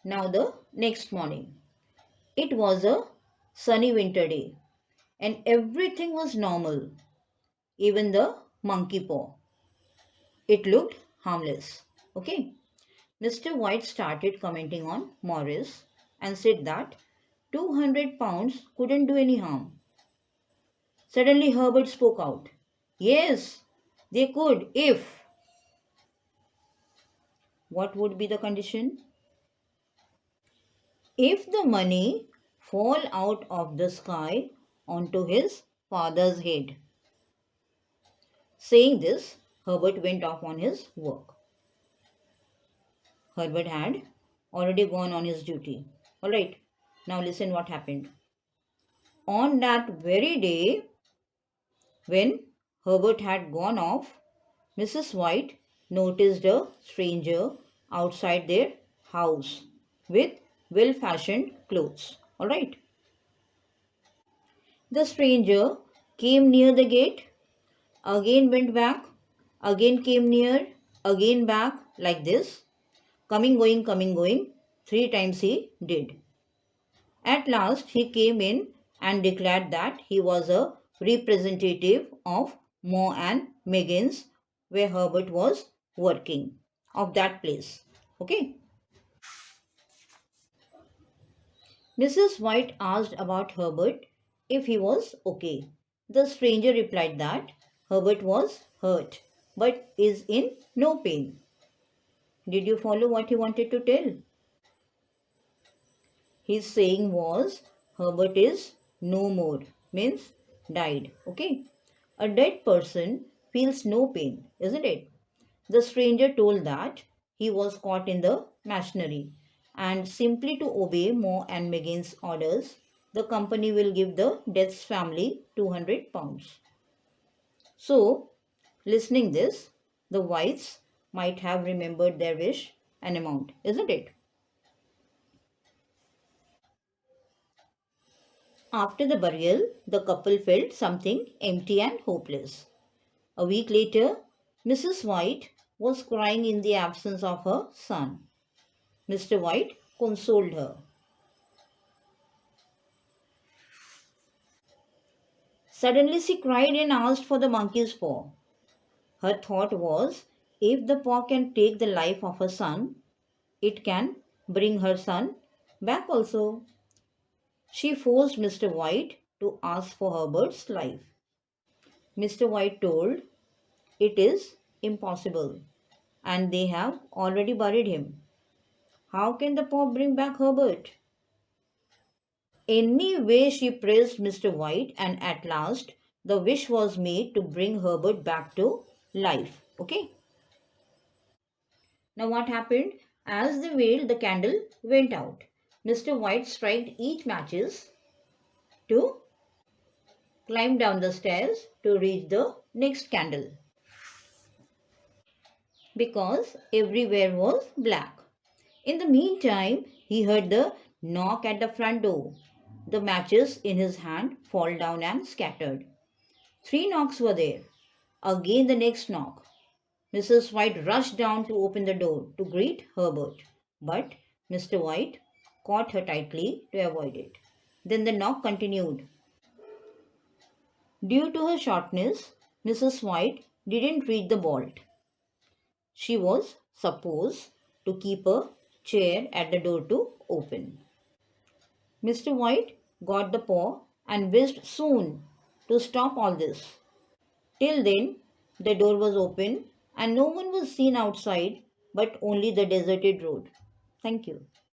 Now the next morning. It was a sunny winter day and everything was normal, even the monkey paw. It looked harmless. Okay. Mr. White started commenting on Morris and said that 200 pounds couldn't do any harm. Suddenly Herbert spoke out. Yes, they could if. What would be the condition? If the money fall out of the sky onto his father's head. Saying this, Herbert went off on his work. Herbert had already gone on his duty. Alright, now listen what happened. On that very day, when Herbert had gone off, Mrs. White noticed a stranger outside their house with well fashioned clothes. Alright. The stranger came near the gate, again went back, again came near, again back, like this. Coming, going. 3 times he did. At last he came in and declared that he was a representative of Mo and Megan's, where Herbert was working, of that place. Okay. Mrs. White asked about Herbert if he was okay. The stranger replied that Herbert was hurt but is in no pain. Did you follow what he wanted to tell? His saying was Herbert is no more, means died. Okay. A dead person feels no pain, isn't it? The stranger told that he was caught in the machinery and simply to obey Mo and Megan's orders, the company will give the death's family 200 pounds. So, listening this, the Whites might have remembered their wish and amount, isn't it? After the burial, the couple felt something empty and hopeless. A week later, Mrs. White was crying in the absence of her son. Mr. White consoled her. Suddenly she cried and asked for the monkey's paw. Her thought was, if the paw can take the life of her son, it can bring her son back also. She forced Mr. White to ask for Herbert's life. Mr. White told, it is impossible, and they have already buried him. How can the paw bring back Herbert? Anyway, she praised Mr. White, and at last the wish was made to bring Herbert back to life. Okay. Now, what happened? As they wailed, the candle went out. Mr. White struck each matches to climb down the stairs to reach the next candle because everywhere was black. In the meantime, he heard the knock at the front door. The matches in his hand fall down and scattered. 3 knocks were there. Again the next knock. Mrs. White rushed down to open the door to greet Herbert, but Mr. White caught her tightly to avoid it. Then the knock continued. Due to her shortness, Mrs. White didn't reach the bolt. She was supposed to keep a chair at the door to open. Mr. White got the paw and whisked soon to stop all this. Till then, the door was open and no one was seen outside but only the deserted road. Thank you.